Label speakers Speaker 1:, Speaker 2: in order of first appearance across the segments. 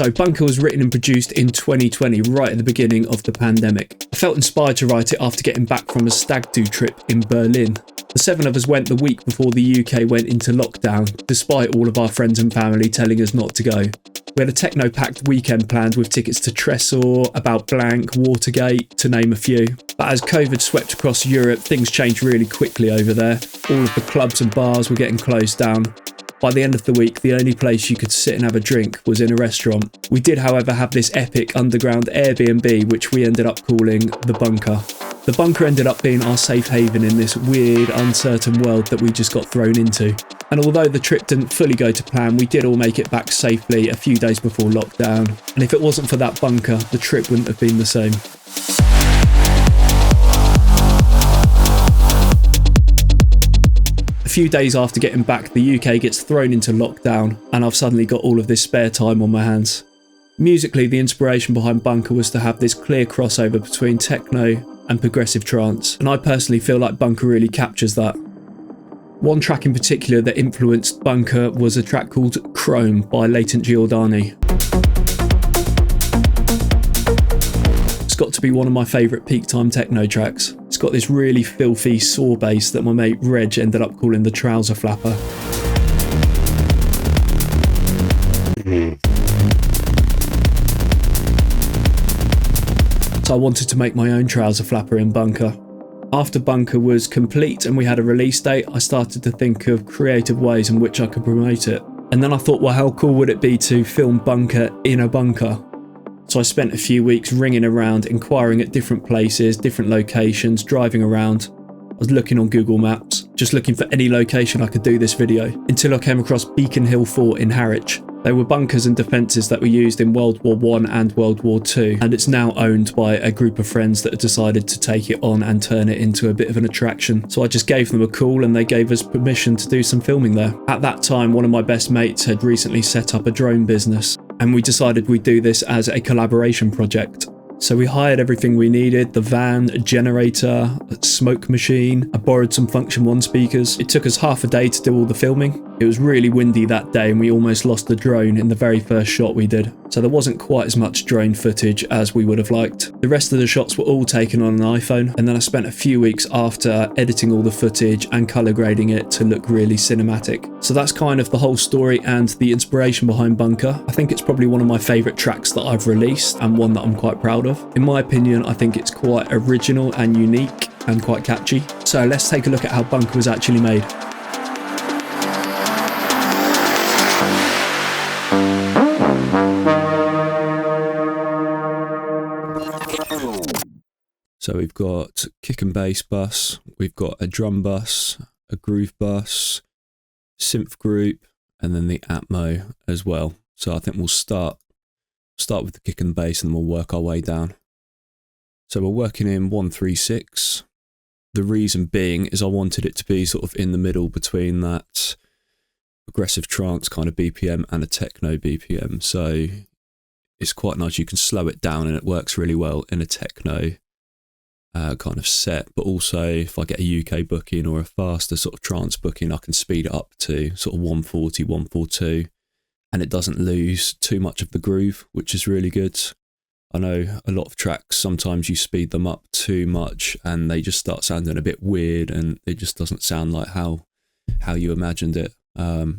Speaker 1: So Bunker was written and produced in 2020, right at the beginning of the pandemic. I felt inspired to write it after getting back from a stag do trip in Berlin. The 7 of us went the week before the UK went into lockdown, despite all of our friends and family telling us not to go. We had a techno-packed weekend planned with tickets to Tresor, About Blank, Watergate, to name a few. But as COVID swept across Europe, things changed really quickly over there. All of the clubs and bars were getting closed down. By the end of the week, the only place you could sit and have a drink was in a restaurant. We did, however, have this epic underground Airbnb, which we ended up calling The Bunker. The Bunker ended up being our safe haven in this weird, uncertain world that we just got thrown into. And although the trip didn't fully go to plan, we did all make it back safely a few days before lockdown. And if it wasn't for that bunker, the trip wouldn't have been the same. A few days after getting back, the UK gets thrown into lockdown, and I've suddenly got all of this spare time on my hands. Musically, the inspiration behind Bunker was to have this clear crossover between techno and progressive trance, and I personally feel like Bunker really captures that. One track in particular that influenced Bunker was a track called Chrome by Latent Giordani. It's got to be one of my favourite peak time techno tracks. It's got this really filthy saw bass that my mate Reg ended up calling the trouser flapper. So I wanted to make my own trouser flapper in Bunker. After Bunker was complete and we had a release date, I started to think of creative ways in which I could promote it. And then I thought, well, how cool would it be to film Bunker in a bunker? So I spent a few weeks ringing around, inquiring at different places, different locations, driving around. I was looking on Google Maps, just looking for any location I could do this video, until I came across Beacon Hill Fort in Harwich. They were bunkers and defences that were used in World War I and World War II, and it's now owned by a group of friends that have decided to take it on and turn it into a bit of an attraction. So I just gave them a call and they gave us permission to do some filming there. At that time, one of my best mates had recently set up a drone business, and we decided we'd do this as a collaboration project. So we hired everything we needed, the van, a generator, a smoke machine. I borrowed some Function 1 speakers. It took us half a day to do all the filming. It was really windy that day and we almost lost the drone in the very first shot we did. So there wasn't quite as much drone footage as we would have liked. The rest of the shots were all taken on an iPhone, and then I spent a few weeks after editing all the footage and colour grading it to look really cinematic. So that's kind of the whole story and the inspiration behind Bunker. I think it's probably one of my favourite tracks that I've released and one that I'm quite proud of. In my opinion, I think it's quite original and unique and quite catchy. So let's take a look at how Bunker was actually made. So we've got kick and bass bus, we've got a drum bus, a groove bus, synth group, and then the Atmo as well. So I think we'll start with the kick and bass and then we'll work our way down. So we're working in 136. The reason being is I wanted it to be sort of in the middle between that progressive trance kind of BPM and a techno BPM. So it's quite nice. You can slow it down and it works really well in a techno kind of set. But also if I get a UK booking or a faster sort of trance booking, I can speed it up to sort of 140, 142. And it doesn't lose too much of the groove, which is really good. I know a lot of tracks, sometimes you speed them up too much and they just start sounding a bit weird and it just doesn't sound like how you imagined it. So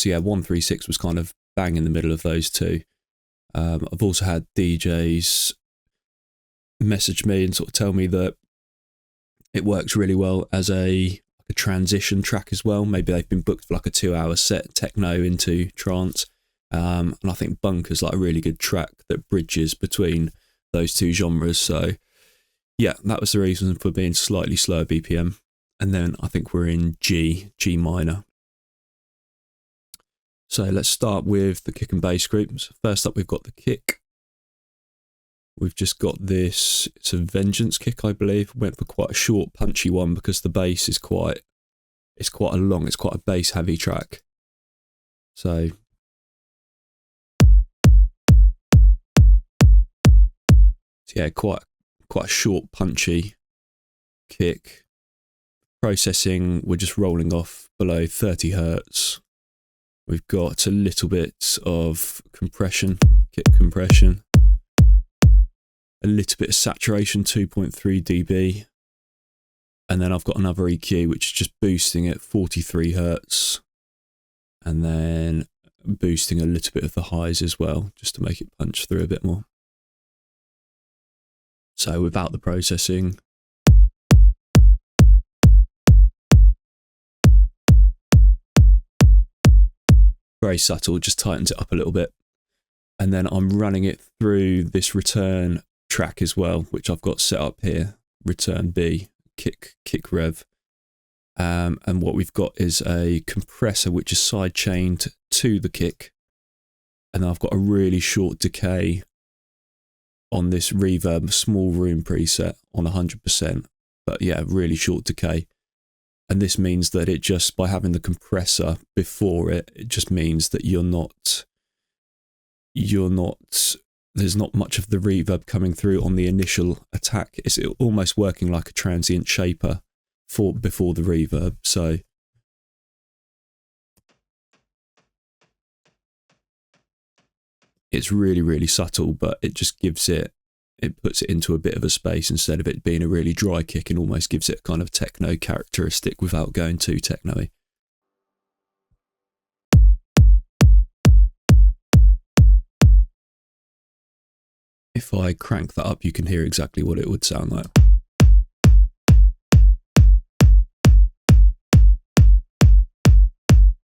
Speaker 1: yeah, 136 was kind of bang in the middle of those two. I've also had DJs message me and sort of tell me that it works really well as a transition track as well. Maybe they've been booked for like a 2-hour set, techno into trance. And I think Bunker's like a really good track that bridges between those two genres. So yeah, that was the reason for being slightly slower BPM. And then I think we're in G minor. So let's start with the kick and bass groups. First up, we've got the kick. We've just got this, it's a Vengeance kick, I believe. Went for quite a short, punchy one because the bass is quite a bass heavy track. So yeah, quite a short, punchy kick. Processing, we're just rolling off below 30 hertz. We've got a little bit of compression, kick compression, a little bit of saturation, 2.3 dB, and then I've got another EQ which is just boosting at 43 Hertz, and then boosting a little bit of the highs as well, just to make it punch through a bit more. So without the processing, very subtle, just tightens it up a little bit. And then I'm running it through this return track as well, which I've got set up here, return B, kick rev. And what we've got is a compressor which is side chained to the kick. And I've got a really short decay on this reverb small room preset on 100%. But yeah, really short decay. And this means that it just, by having the compressor before it, it just means that there's not much of the reverb coming through on the initial attack. It's almost working like a transient shaper before the reverb. So it's really, really subtle, but it just gives it puts it into a bit of a space instead of it being a really dry kick, and almost gives it kind of techno characteristic without going too techno-y. If I crank that up, you can hear exactly what it would sound like.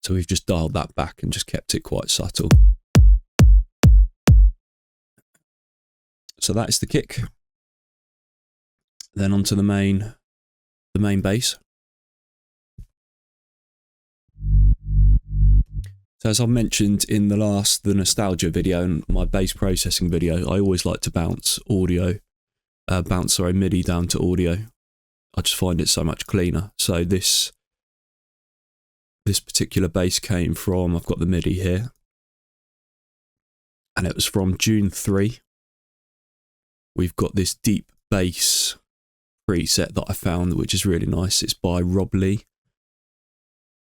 Speaker 1: So we've just dialed that back and just kept it quite subtle. So that's the kick. Then onto the main bass. So as I mentioned in the nostalgia video and my bass processing video, I always like to bounce MIDI down to audio. I just find it so much cleaner. So this particular bass came from, I've got the MIDI here, and it was from June 3. We've got this deep bass preset that I found, which is really nice. It's by Rob Lee.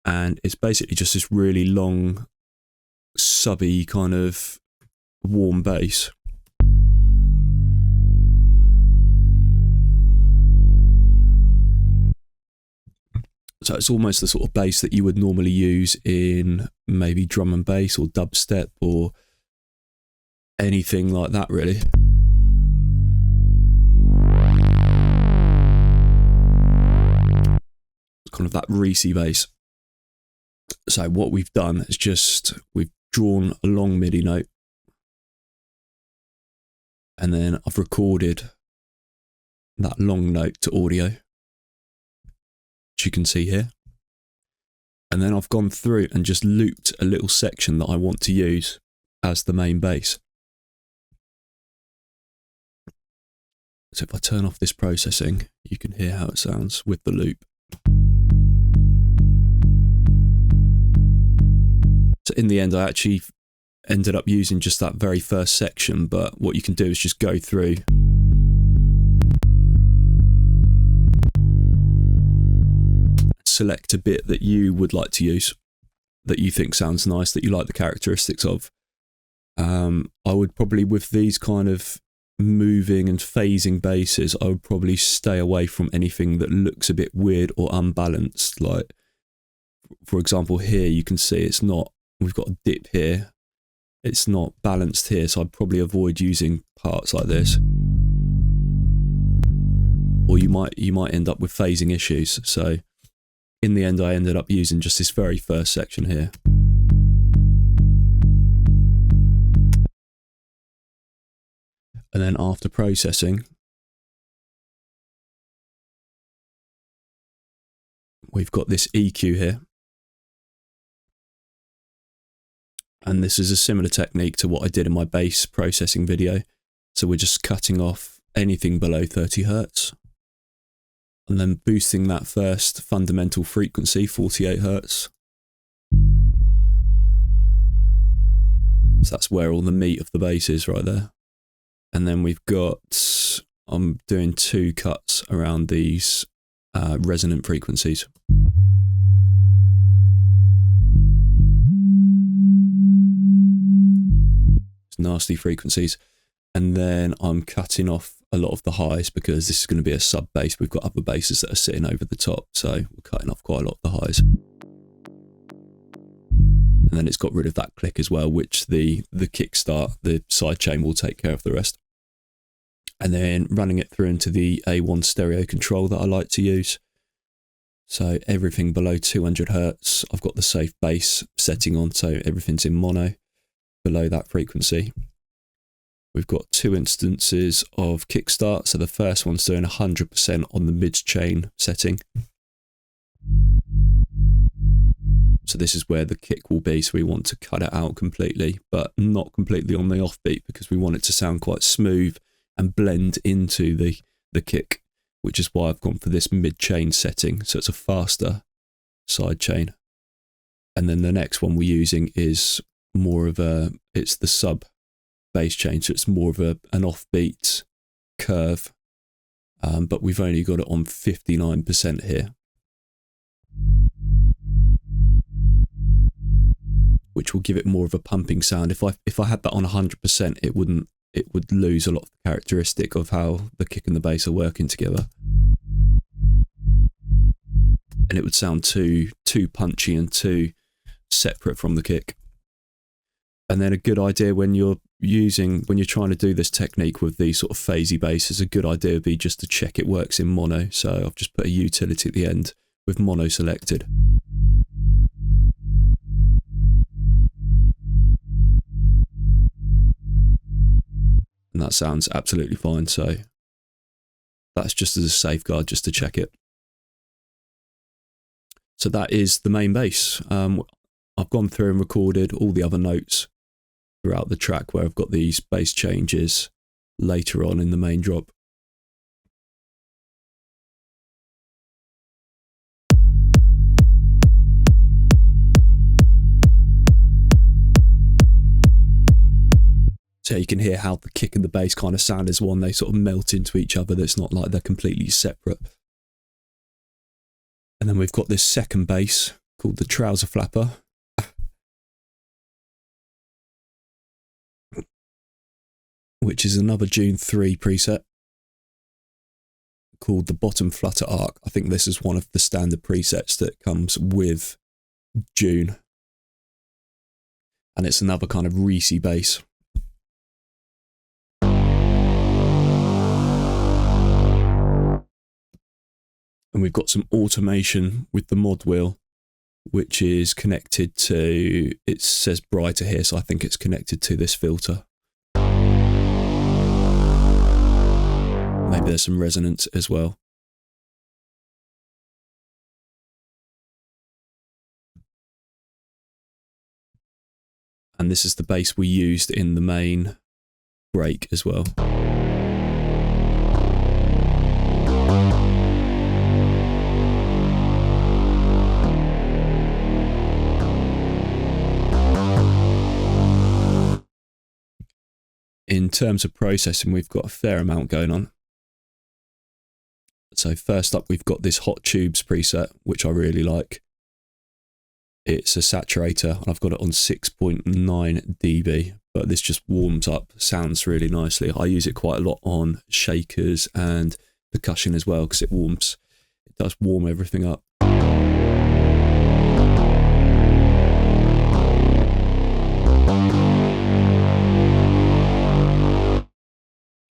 Speaker 1: And it's basically just this really long, subby kind of warm bass. So it's almost the sort of bass that you would normally use in maybe drum and bass or dubstep or anything like that, really. Kind of that Reese bass. So what we've done is we've drawn a long MIDI note, and then I've recorded that long note to audio, which you can see here. And then I've gone through and just looped a little section that I want to use as the main bass. So if I turn off this processing, you can hear how it sounds with the loop. So in the end, I actually ended up using just that very first section, but what you can do is just go through select a bit that you would like to use, that you think sounds nice, that you like the characteristics of. I would probably, with these kind of moving and phasing basses, I would probably stay away from anything that looks a bit weird or unbalanced. Like, for example, here you can see it's not, we've got a dip here, it's not balanced here, so I'd probably avoid using parts like this. Or you might end up with phasing issues. So in the end, I ended up using just this very first section here. And then after processing, we've got this EQ here. And this is a similar technique to what I did in my bass processing video. So we're just cutting off anything below 30 Hertz. And then boosting that first fundamental frequency, 48 Hertz. So that's where all the meat of the bass is right there. And then we've got, I'm doing 2 cuts around these resonant frequencies. nasty frequencies. And then I'm cutting off a lot of the highs because this is going to be a sub bass. We've got upper basses that are sitting over the top, so we're cutting off quite a lot of the highs. And then it's got rid of that click as well, which the kickstart, the sidechain will take care of the rest. And then running it through into the A1 stereo control that I like to use. So everything below 200 Hertz, I've got the safe bass setting on, so everything's in mono below that frequency. We've got 2 instances of kickstart. So the first one's doing 100% on the mid-chain setting. So this is where the kick will be. So we want to cut it out completely, but not completely on the offbeat because we want it to sound quite smooth and blend into the kick, which is why I've gone for this mid-chain setting. So it's a faster side chain. And then the next one we're using is more of it's the sub bass chain. So it's more of an offbeat curve, but we've only got it on 59% here, which will give it more of a pumping sound. If I had that on 100%, it would lose a lot of the characteristic of how the kick and the bass are working together, and it would sound too punchy and too separate from the kick. And then a good idea when you're trying to do this technique with these sort of phasey basses, a good idea would be just to check it works in mono. So I've just put a utility at the end with mono selected. And that sounds absolutely fine. So that's just as a safeguard, just to check it. So that is the main bass. I've gone through and recorded all the other notes throughout the track where I've got these bass changes later on in the main drop. So you can hear how the kick and the bass kind of sound as one. They sort of melt into each other. It's not like they're completely separate. And then we've got this second bass called the Trouser Flapper. Which is another June 3 preset called the Bottom Flutter Arc. I think this is one of the standard presets that comes with June. And it's another kind of Reese bass. And we've got some automation with the mod wheel, which is connected to, it says brighter here, so I think it's connected to this filter. Maybe there's some resonance as well. And this is the bass we used in the main break as well. In terms of processing, we've got a fair amount going on. So first up, we've got this Hot Tubes preset, which I really like. It's a saturator, and I've got it on 6.9 dB, but this just warms up, sounds really nicely. I use it quite a lot on shakers and percussion as well, because it does warm everything up.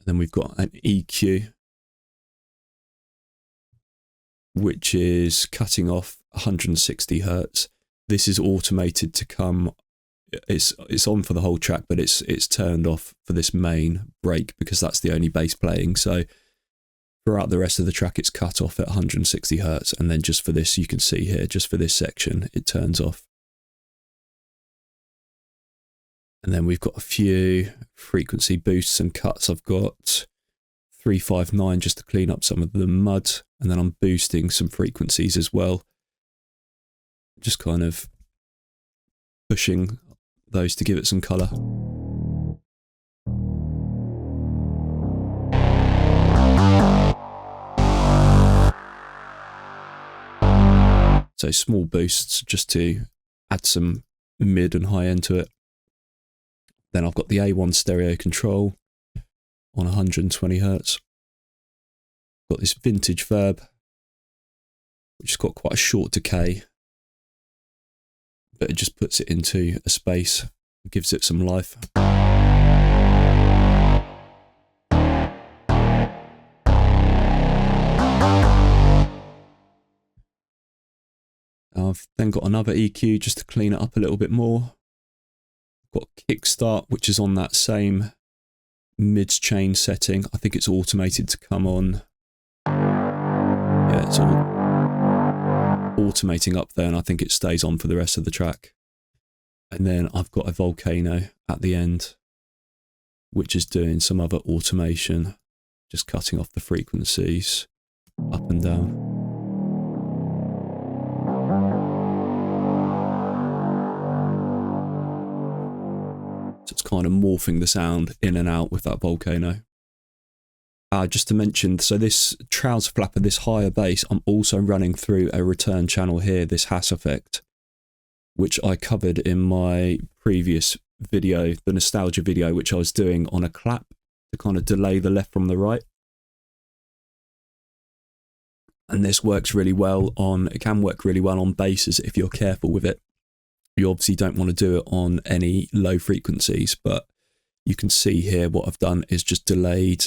Speaker 1: Then we've got an EQ, which is cutting off 160 Hertz. This is automated to come, it's on for the whole track, but it's turned off for this main break because that's the only bass playing. So throughout the rest of the track, it's cut off at 160 Hertz. And then just for this, you can see here, just for this section, it turns off. And then we've got a few frequency boosts and cuts. I've got 359 just to clean up some of the mud. And then I'm boosting some frequencies as well. Just kind of pushing those to give it some colour. So small boosts just to add some mid and high end to it. Then I've got the A1 stereo control on 120 Hertz. Got this vintage verb, which has got quite a short decay, but it just puts it into a space, gives it some life. I've then got another EQ just to clean it up a little bit more. I've got kickstart, which is on that same mids chain setting. I think it's automated to come on. Yeah, it's all automating up there, and I think it stays on for the rest of the track. And then I've got a volcano at the end, which is doing some other automation, just cutting off the frequencies up and down. So it's kind of morphing the sound in and out with that volcano. Just to mention, so this trouser flapper, this higher bass, I'm also running through a return channel here, this Hass effect, which I covered in my previous video, the nostalgia video, which I was doing on a clap to kind of delay the left from the right. And this works really well on, it can work really well on basses if you're careful with it. You obviously don't want to do it on any low frequencies, but you can see here what I've done is just delayed.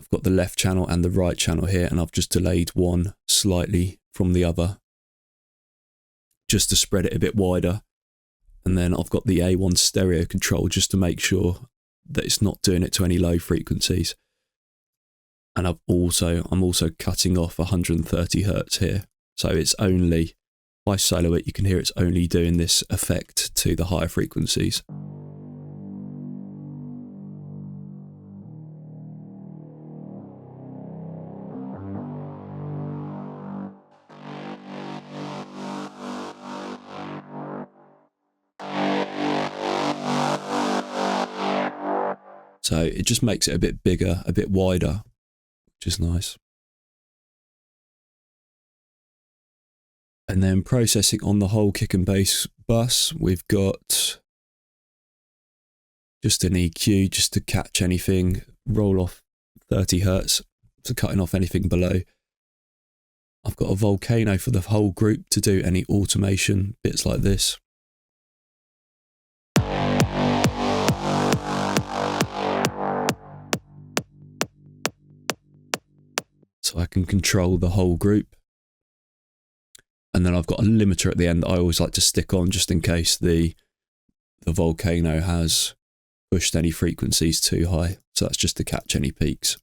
Speaker 1: I've got the left channel and the right channel here, and I've just delayed one slightly from the other, just to spread it a bit wider. And then I've got the A1 stereo control just to make sure that it's not doing it to any low frequencies. And I'm also cutting off 130 Hertz here. So it's only, if I solo it, you can hear it's only doing this effect to the higher frequencies. So it just makes it a bit bigger, a bit wider, which is nice. And then processing on the whole kick and bass bus, we've got just an EQ just to catch anything, roll off 30 Hertz, so cutting off anything below. I've got a volcano for the whole group to do any automation bits like this. So I can control the whole group. And then I've got a limiter at the end that I always like to stick on just in case the volcano has pushed any frequencies too high. So that's just to catch any peaks.